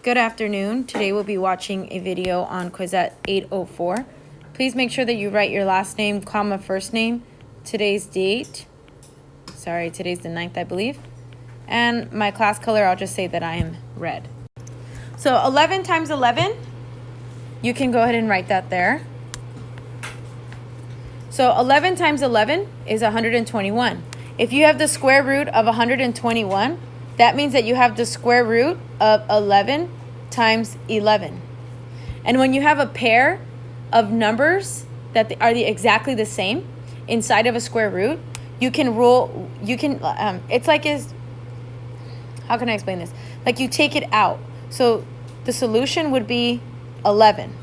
Good afternoon. Today we'll be watching a video on Quizzette 804. Please make sure that you write your last name, comma, first name, today's date. Sorry, today's the 9th, I believe. And my class color, I'll just say that I am red. So 11 times 11, you can go ahead and write that there. So 11 times 11 is 121. If you have the square root of 121, that means that you have the square root of 11 times 11. And when you have a pair of numbers that are exactly the same inside of a square root, you can it's like how can I explain this? Like you take it out. So the solution would be 11.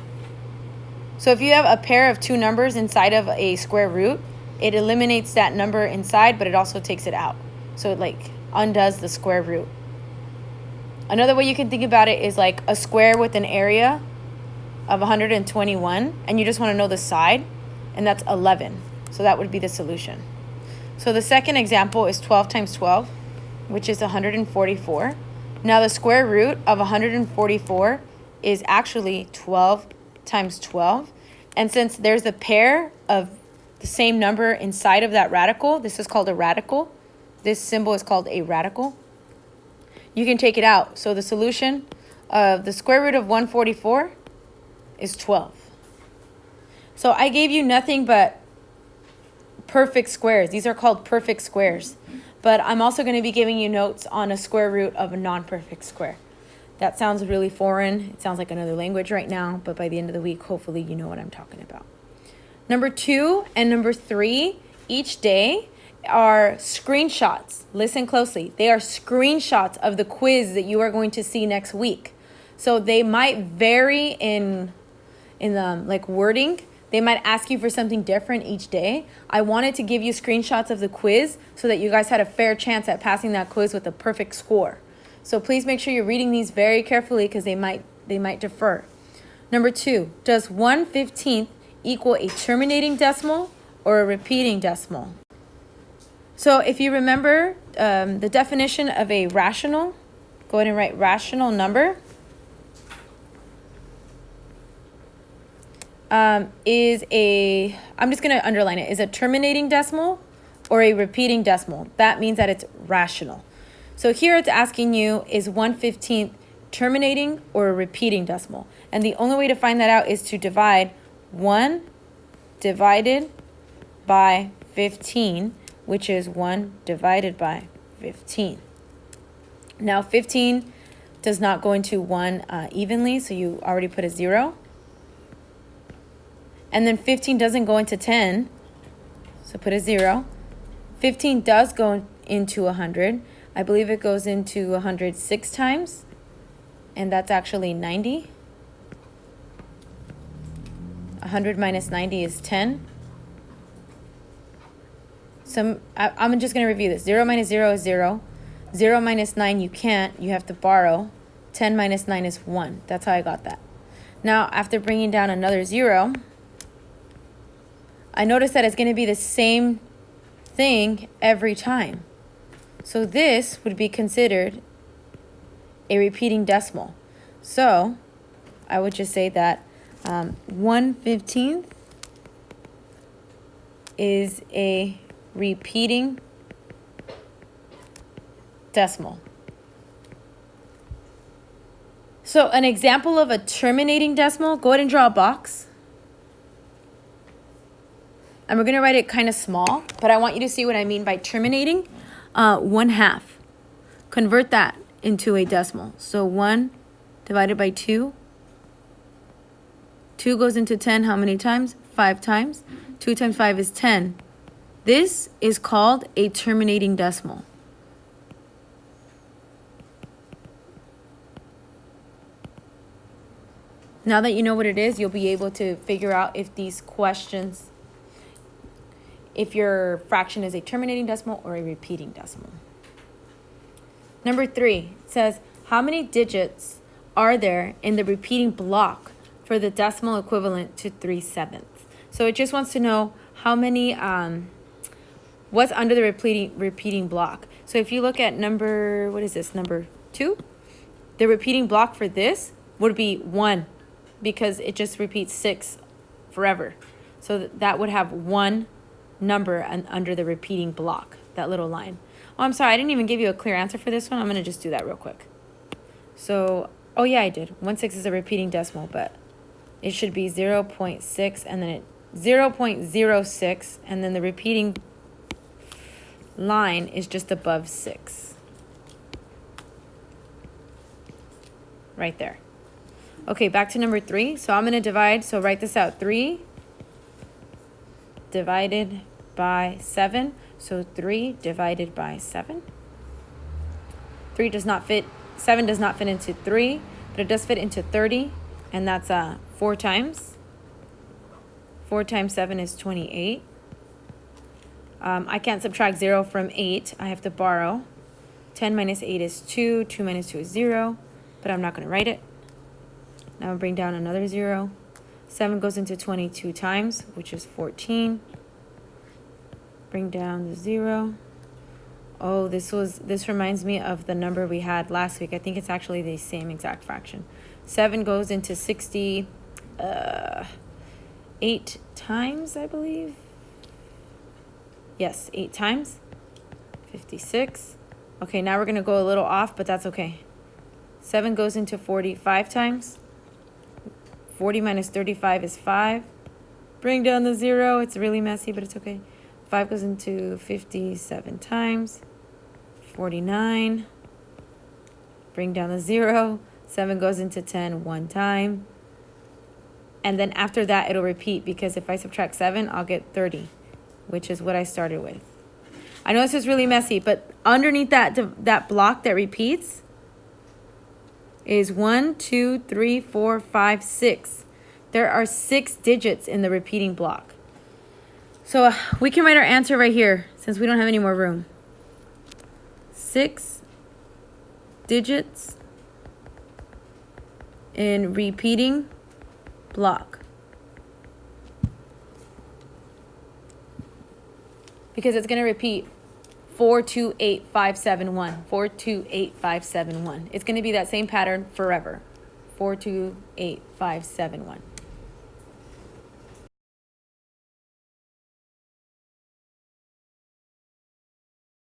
So if you have a pair of two numbers inside of a square root, it eliminates that number inside, but it also takes it out. So it like undoes the square root. Another way you can think about it is like a square with an area of 121, and you just want to know the side, and that's 11. So that would be the solution. So the second example is 12 times 12, which is 144. Now the square root of 144 is actually 12 times 12. And since there's a pair of the same number inside of that radical, this is called a radical. This symbol is called a radical. You can take it out. So the solution of the square root of 144 is 12. So I gave you nothing but perfect squares. These are called perfect squares. But I'm also going to be giving you notes on a square root of a non-perfect square. That sounds really foreign. It sounds like another language right now, but by the end of the week, hopefully you know what I'm talking about. Number 2 and number 3 each day are screenshots. Listen closely. They are screenshots of the quiz that you are going to see next week. So they might vary in like wording. They might ask you for something different each day. I wanted to give you screenshots of the quiz so that you guys had a fair chance at passing that quiz with a perfect score. So please make sure you're reading these very carefully because they might differ. Number 2, does 1/15 equal a terminating decimal or a repeating decimal? So if you remember the definition of a rational, go ahead and write rational number. I'm just going to underline it, is a terminating decimal or a repeating decimal. That means that it's rational. So here it's asking you, is 1/15 terminating or a repeating decimal? And the only way to find that out is to divide 1 divided by 15, which is 1 divided by 15. Now 15 does not go into 1 evenly, so you already put a 0. And then 15 doesn't go into 10, so put a 0. 15 does go into 100. I believe it goes into 106 times, and that's actually 90. 100 minus 90 is 10. I'm just going to review this. 0 minus 0 is 0. 0 minus 9, you can't. You have to borrow. 10 minus 9 is 1. That's how I got that. Now, after bringing down another 0, I noticed that it's going to be the same thing every time. So this would be considered a repeating decimal. So I would just say that 1/15 is a repeating decimal. So an example of a terminating decimal, go ahead and draw a box. And we're going to write it kind of small, but I want you to see what I mean by terminating. 1/2. Convert that into a decimal. So 1 divided by 2. 2 goes into 10 how many times? 5 times. 2 times 5 is 10. This is called a terminating decimal. Now that you know what it is, you'll be able to figure out if if your fraction is a terminating decimal or a repeating decimal. Number 3 says, how many digits are there in the repeating block for the decimal equivalent to 3/7? So it just wants to know how many, what's under the repeating block. So if you look at number 2, the repeating block for this would be 1 because it just repeats 6 forever. So that would have 1 number under the repeating block, that little line. Oh, I'm sorry, I didn't even give you a clear answer for this one. I'm going to just do that real quick. So, oh yeah, I did. 1/6 is a repeating decimal, but it should be 0.6 and then 0.06, and then the repeating line is just above 6. Right there. Okay, back to number 3. So I'm going to divide, so write this out. 3 divided by 7. So 3 divided by 7. 3 does not fit, 7 does not fit into 3, but it does fit into 30, and that's 4 times. 4 times 7 is 28. I can't subtract 0 from 8. I have to borrow. 10 minus 8 is 2. 2 minus 2 is 0, but I'm not going to write it. Now I'll bring down another 0. 7 goes into 22 times, which is 14. Bring down the 0. Oh, this reminds me of the number we had last week. I think it's actually the same exact fraction. 7 goes into 68 times, I believe. Yes, 8 times. 56. Okay, now we're going to go a little off, but that's okay. 7 goes into 45 times. 40 minus 35 is 5. Bring down the 0. It's really messy, but it's okay. 5 goes into 57 times. 49. Bring down the 0. 7 goes into 10 one time. And then after that, it'll repeat, because if I subtract 7, I'll get 30, which is what I started with. I know this is really messy, but underneath that block that repeats is 1, 2, 3, 4, 5, 6. There are 6 digits in the repeating block. So we can write our answer right here since we don't have any more room. 6 digits in repeating block. Because it's going to repeat 428571. 428571. It's going to be that same pattern forever. 428571.